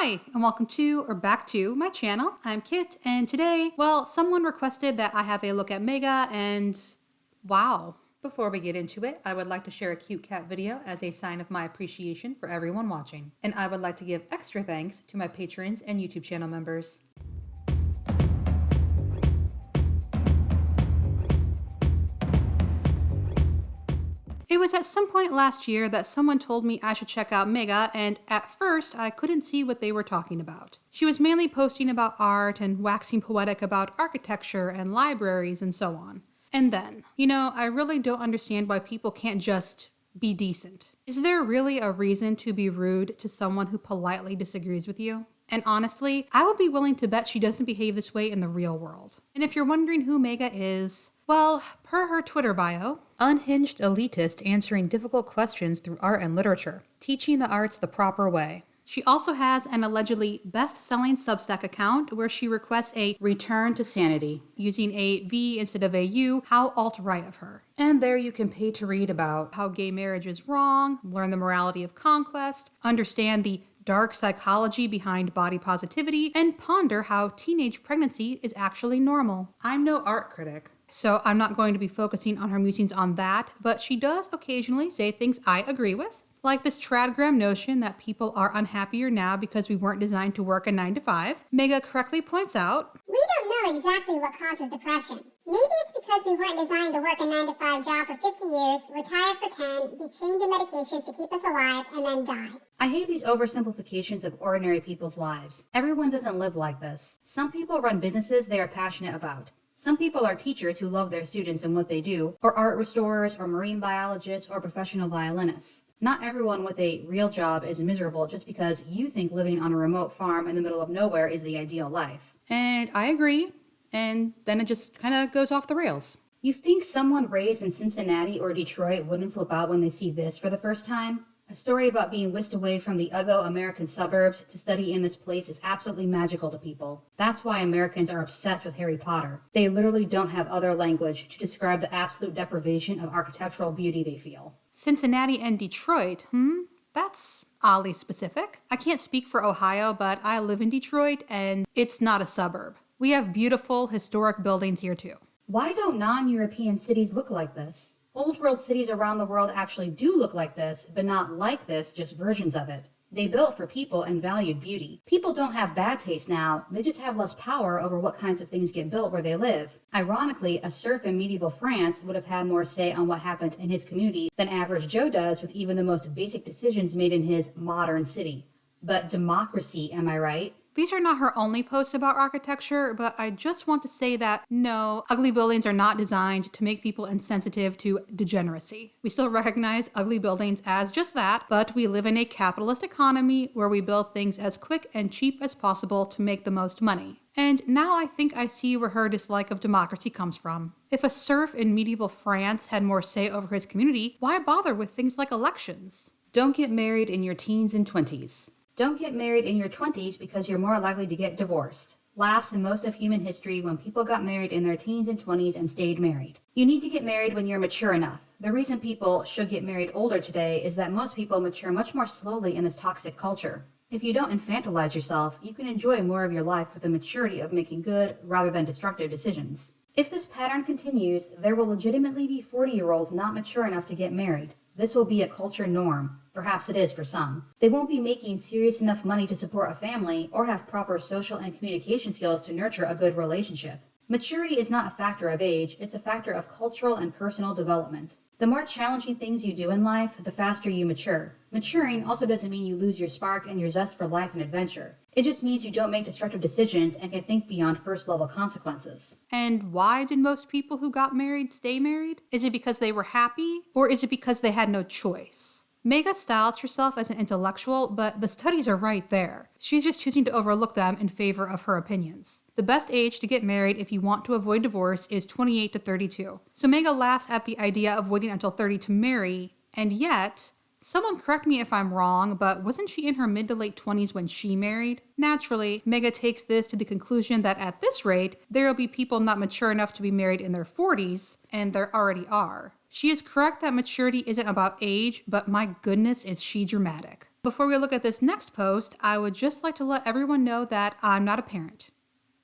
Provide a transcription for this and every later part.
Hi, and welcome to or back to my channel. I'm Kit, and today, well, someone requested that I have a look at Megha, and wow. Before we get into it, I would like to share a cute cat video as a sign of my appreciation for everyone watching. And I would like to give extra thanks to my patrons and YouTube channel members. It was at some point last year that someone told me I should check out Megha, and at first I couldn't see what they were talking about. She was mainly posting about art and waxing poetic about architecture and libraries and so on. And then, I really don't understand why people can't just be decent. Is there really a reason to be rude to someone who politely disagrees with you? And honestly, I would be willing to bet she doesn't behave this way in the real world. And if you're wondering who Megha is, well, per her Twitter bio, unhinged elitist answering difficult questions through art and literature, teaching the arts the proper way. She also has an allegedly best-selling Substack account where she requests a return to sanity, using a V instead of a U, how alt-right of her. And there you can pay to read about how gay marriage is wrong, learn the morality of conquest, understand the dark psychology behind body positivity, and ponder how teenage pregnancy is actually normal. I'm no art critic, so I'm not going to be focusing on her musings on that, but she does occasionally say things I agree with, like this tradgram notion that people are unhappier now because we weren't designed to work a 9-to-5. Megha correctly points out, "We don't know exactly what causes depression. Maybe it's because we weren't designed to work a 9-to-5 job for 50 years, retire for 10, be chained to medications to keep us alive, and then die." I hate these oversimplifications of ordinary people's lives. Everyone doesn't live like this. Some people run businesses they are passionate about. Some people are teachers who love their students and what they do, or art restorers, or marine biologists, or professional violinists. Not everyone with a real job is miserable just because you think living on a remote farm in the middle of nowhere is the ideal life. and I agree, and then it just kind of goes off the rails. You think someone raised in Cincinnati or Detroit wouldn't flip out when they see this for the first time? A story about being whisked away from the ugly American suburbs to study in this place is absolutely magical to people. That's why Americans are obsessed with Harry Potter. They literally don't have other language to describe the absolute deprivation of architectural beauty they feel. Cincinnati and Detroit, That's oddly specific. I can't speak for Ohio, but I live in Detroit, and it's not a suburb. We have beautiful, historic buildings here too. Why don't non-European cities look like this? Old world cities around the world actually do look like this, but not like this, just versions of it. They built for people and valued beauty. People don't have bad taste now, they just have less power over what kinds of things get built where they live. Ironically, a serf in medieval France would have had more say on what happened in his community than average Joe does with even the most basic decisions made in his modern city. But democracy, am I right? These are not her only posts about architecture, but I just want to say that no, ugly buildings are not designed to make people insensitive to degeneracy. We still recognize ugly buildings as just that, but we live in a capitalist economy where we build things as quick and cheap as possible to make the most money. And now I think I see where her dislike of democracy comes from. If a serf in medieval France had more say over his community, why bother with things like elections? Don't get married in your teens and 20s. Don't get married in your 20s because you're more likely to get divorced. Laughs in most of human history when people got married in their teens and 20s and stayed married. You need to get married when you're mature enough. The reason people should get married older today is that most people mature much more slowly in this toxic culture. If you don't infantilize yourself, you can enjoy more of your life with the maturity of making good rather than destructive decisions. If this pattern continues, there will legitimately be 40-year-olds not mature enough to get married. This will be a culture norm. Perhaps it is for some. They won't be making serious enough money to support a family or have proper social and communication skills to nurture a good relationship. Maturity is not a factor of age, it's a factor of cultural and personal development. The more challenging things you do in life, the faster you mature. Maturing also doesn't mean you lose your spark and your zest for life and adventure. It just means you don't make destructive decisions and can think beyond first-level consequences. And why did most people who got married stay married? Is it because they were happy, or is it because they had no choice? Megha styles herself as an intellectual, but the studies are right there. She's just choosing to overlook them in favor of her opinions. The best age to get married if you want to avoid divorce is 28 to 32. So Megha laughs at the idea of waiting until 30 to marry, and yet, someone correct me if I'm wrong, but wasn't she in her mid to late 20s when she married? Naturally, Megha takes this to the conclusion that at this rate, there will be people not mature enough to be married in their 40s, and there already are. She is correct that maturity isn't about age, but my goodness is she dramatic. Before we look at this next post, I would just like to let everyone know that I'm not a parent,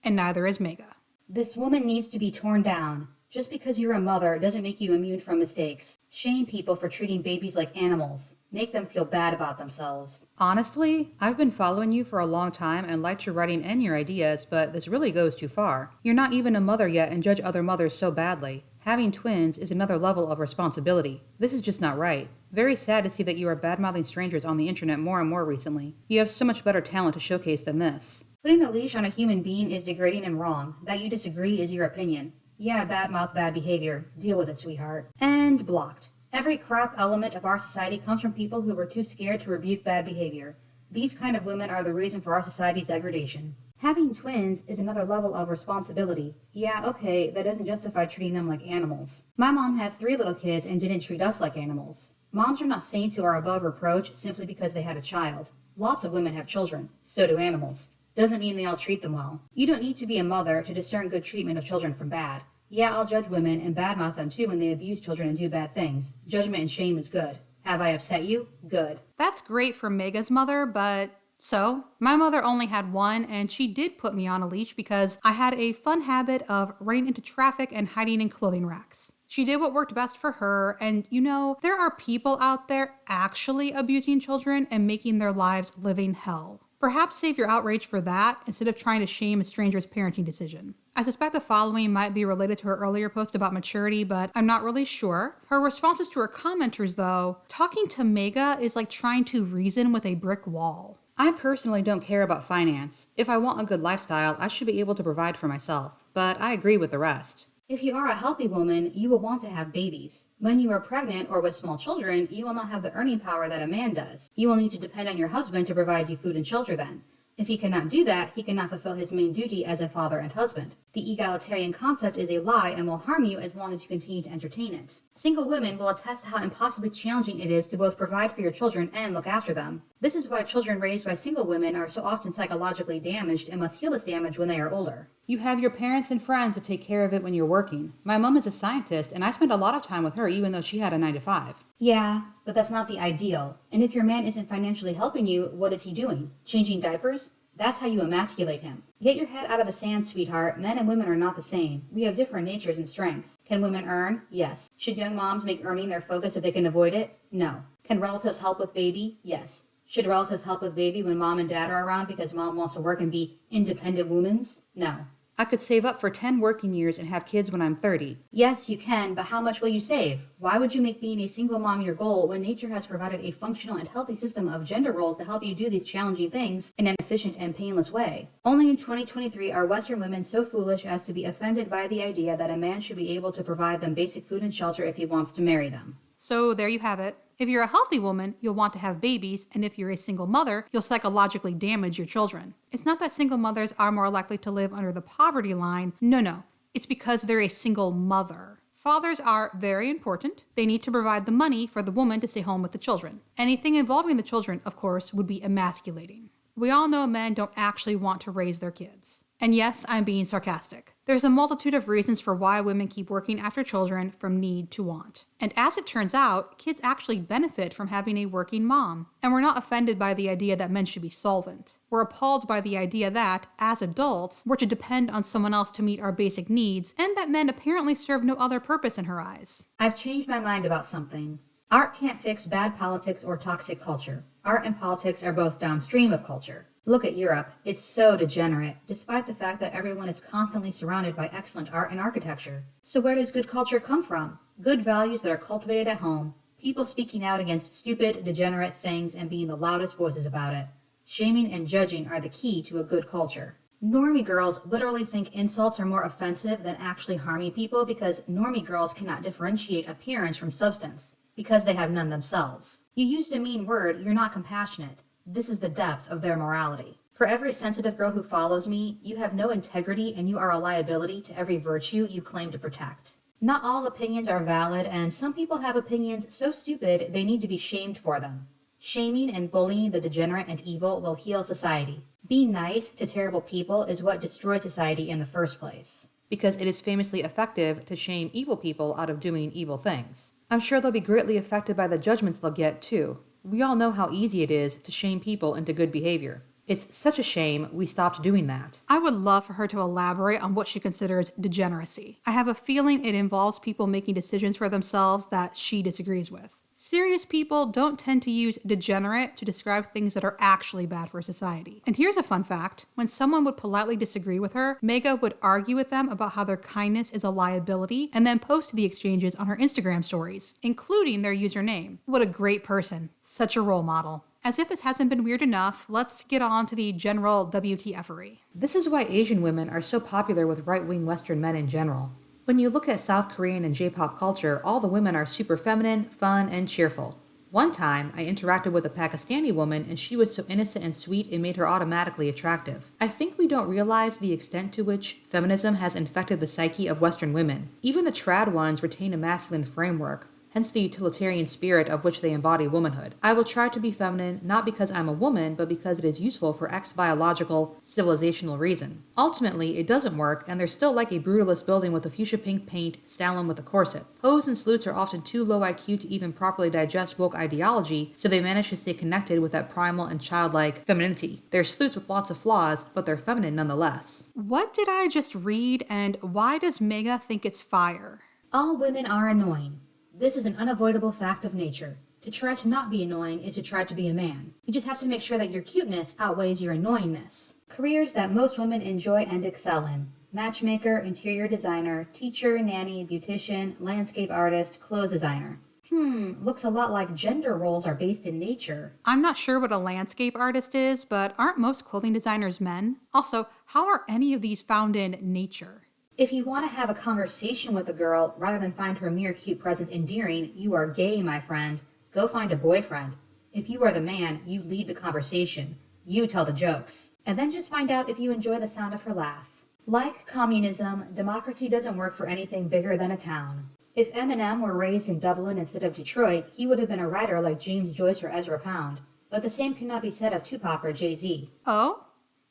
and neither is Megha. This woman needs to be torn down. Just because you're a mother doesn't make you immune from mistakes. Shame people for treating babies like animals. Make them feel bad about themselves. Honestly, I've been following you for a long time and liked your writing and your ideas, but this really goes too far. You're not even a mother yet and judge other mothers so badly. Having twins is another level of responsibility. This is just not right. Very sad to see that you are bad-mouthing strangers on the internet more and more recently. You have so much better talent to showcase than this. Putting a leash on a human being is degrading and wrong. That you disagree is your opinion. Yeah, bad mouth, bad behavior. Deal with it, sweetheart. And blocked. Every crap element of our society comes from people who were too scared to rebuke bad behavior. These kind of women are the reason for our society's degradation. Having twins is another level of responsibility. Yeah, okay, that doesn't justify treating them like animals. My mom had 3 little kids and didn't treat us like animals. Moms are not saints who are above reproach simply because they had a child. Lots of women have children. So do animals. Doesn't mean they all treat them well. You don't need to be a mother to discern good treatment of children from bad. Yeah, I'll judge women and badmouth them too when they abuse children and do bad things. Judgment and shame is good. Have I upset you? Good. That's great for Megha's mother, but so, my mother only had one, and she did put me on a leash because I had a fun habit of running into traffic and hiding in clothing racks. She did what worked best for her, and you know, there are people out there actually abusing children and making their lives living hell. Perhaps save your outrage for that instead of trying to shame a stranger's parenting decision. I suspect the following might be related to her earlier post about maturity, but I'm not really sure. Her responses to her commenters, though, talking to Megha is like trying to reason with a brick wall. I personally don't care about finance. If I want a good lifestyle, I should be able to provide for myself, but I agree with the rest. If you are a healthy woman, you will want to have babies. When you are pregnant or with small children, you will not have the earning power that a man does. You will need to depend on your husband to provide you food and shelter then. If he cannot do that, he cannot fulfill his main duty as a father and husband. The egalitarian concept is a lie and will harm you as long as you continue to entertain it. Single women will attest how impossibly challenging it is to both provide for your children and look after them. This is why children raised by single women are so often psychologically damaged and must heal this damage when they are older. You have your parents and friends to take care of it when you're working. My mom is a scientist, and I spent a lot of time with her even though she had a 9-to-5. Yeah, but that's not the ideal. And if your man isn't financially helping you, what is he doing? Changing diapers? That's how you emasculate him. Get your head out of the sand, sweetheart. Men and women are not the same. We have different natures and strengths. Can women earn? Yes. Should young moms make earning their focus if they can avoid it? No. Can relatives help with baby? Yes. Should relatives help with baby when mom and dad are around because mom wants to work and be independent womans? No. I could save up for 10 working years and have kids when I'm 30. Yes, you can, but how much will you save? Why would you make being a single mom your goal when nature has provided a functional and healthy system of gender roles to help you do these challenging things in an efficient and painless way? Only in 2023 are Western women so foolish as to be offended by the idea that a man should be able to provide them basic food and shelter if he wants to marry them. So there you have it. If you're a healthy woman, you'll want to have babies, and if you're a single mother, you'll psychologically damage your children. It's not that single mothers are more likely to live under the poverty line. No. It's because they're a single mother. Fathers are very important. They need to provide the money for the woman to stay home with the children. Anything involving the children, of course, would be emasculating. We all know men don't actually want to raise their kids. And yes, I'm being sarcastic. There's a multitude of reasons for why women keep working after children from need to want. And as it turns out, kids actually benefit from having a working mom. And we're not offended by the idea that men should be solvent. We're appalled by the idea that, as adults, we're to depend on someone else to meet our basic needs, and that men apparently serve no other purpose in her eyes. I've changed my mind about something. Art can't fix bad politics or toxic culture. Art and politics are both downstream of culture. Look at Europe. It's so degenerate, despite the fact that everyone is constantly surrounded by excellent art and architecture. So where does good culture come from? Good values that are cultivated at home. People speaking out against stupid, degenerate things and being the loudest voices about it. Shaming and judging are the key to a good culture. Normie girls literally think insults are more offensive than actually harming people because normie girls cannot differentiate appearance from substance, because they have none themselves. You used a mean word, you're not compassionate. This is the depth of their morality. For every sensitive girl who follows me, you have no integrity and you are a liability to every virtue you claim to protect. Not all opinions are valid, and some people have opinions so stupid they need to be shamed for them. Shaming and bullying the degenerate and evil will heal society. Being nice to terrible people is what destroyed society in the first place. Because it is famously effective to shame evil people out of doing evil things. I'm sure they'll be greatly affected by the judgments they'll get, too. We all know how easy it is to shame people into good behavior. It's such a shame we stopped doing that. I would love for her to elaborate on what she considers degeneracy. I have a feeling it involves people making decisions for themselves that she disagrees with. Serious people don't tend to use degenerate to describe things that are actually bad for society. And here's a fun fact. When someone would politely disagree with her, Megha would argue with them about how their kindness is a liability and then post the exchanges on her Instagram stories, including their username. What a great person. Such a role model. As if this hasn't been weird enough, let's get on to the general WTFery. This is why Asian women are so popular with right-wing Western men in general. When you look at South Korean and J-pop culture, all the women are super feminine, fun, and cheerful. One time, I interacted with a Pakistani woman and she was so innocent and sweet it made her automatically attractive. I think we don't realize the extent to which feminism has infected the psyche of Western women. Even the trad ones retain a masculine framework, hence the utilitarian spirit of which they embody womanhood. I will try to be feminine not because I'm a woman, but because it is useful for X biological, civilizational reason. Ultimately, it doesn't work, and they're still like a brutalist building with a fuchsia pink paint, Stalin with a corset. Hoes and sleuths are often too low IQ to even properly digest woke ideology, so they manage to stay connected with that primal and childlike femininity. They're sleuths with lots of flaws, but they're feminine nonetheless. What did I just read, and why does Megha think it's fire? All women are annoying. This is an unavoidable fact of nature. To try to not be annoying is to try to be a man. You just have to make sure that your cuteness outweighs your annoyingness. Careers that most women enjoy and excel in. Matchmaker, interior designer, teacher, nanny, beautician, landscape artist, clothes designer. Looks a lot like gender roles are based in nature. I'm not sure what a landscape artist is, but aren't most clothing designers men? Also, how are any of these found in nature? If you want to have a conversation with a girl rather than find her mere cute presence endearing, you are gay, my friend. Go find a boyfriend. If you are the man, you lead the conversation. You tell the jokes. And then just find out if you enjoy the sound of her laugh. Like communism, democracy doesn't work for anything bigger than a town. If Eminem were raised in Dublin instead of Detroit, he would have been a writer like James Joyce or Ezra Pound. But the same cannot be said of Tupac or Jay-Z. Oh?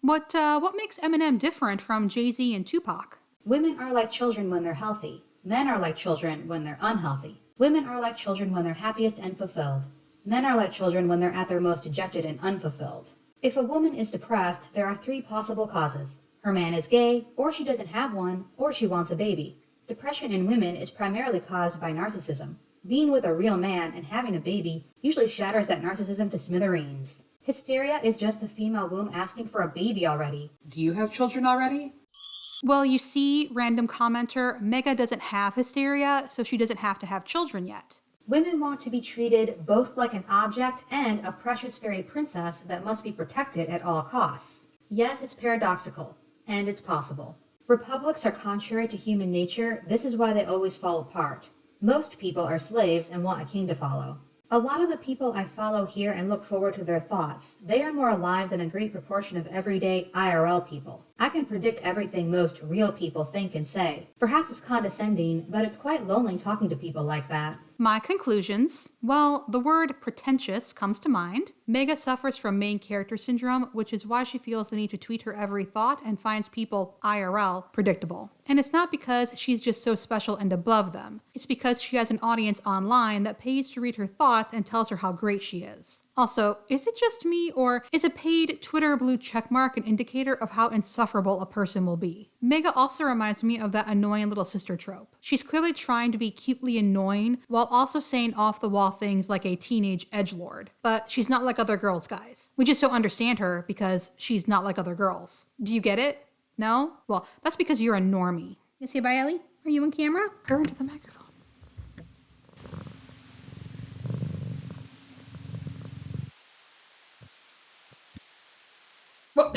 What makes Eminem different from Jay-Z and Tupac? Women are like children when they're healthy. Men are like children when they're unhealthy. Women are like children when they're happiest and fulfilled. Men are like children when they're at their most dejected and unfulfilled. If a woman is depressed, there are 3 possible causes. Her man is gay, or she doesn't have one, or she wants a baby. Depression in women is primarily caused by narcissism. Being with a real man and having a baby usually shatters that narcissism to smithereens. Hysteria is just the female womb asking for a baby already. Do you have children already? Well, you see, random commenter, Megha doesn't have hysteria, so she doesn't have to have children yet. Women want to be treated both like an object and a precious fairy princess that must be protected at all costs. Yes, it's paradoxical, and it's possible. Republics are contrary to human nature. This is why they always fall apart. Most people are slaves and want a king to follow. A lot of the people I follow here and look forward to their thoughts, they are more alive than a great proportion of everyday IRL people. I can predict everything most real people think and say. Perhaps it's condescending, but it's quite lonely talking to people like that. My conclusions. Well, the word pretentious comes to mind. Megha suffers from main character syndrome, which is why she feels the need to tweet her every thought and finds people, IRL, predictable. And it's not because she's just so special and above them. It's because she has an audience online that pays to read her thoughts and tells her how great she is. Also, is it just me, or is a paid Twitter blue checkmark an indicator of how insufferable a person will be? Megha also reminds me of that annoying little sister trope. She's clearly trying to be cutely annoying while also saying off-the-wall things like a teenage edgelord. But she's not like other girls, guys. We just don't understand her because she's not like other girls. Do you get it? No? Well, that's because you're a normie. You say bye, Ellie? Are you on camera? Her into the microphone. Whoa.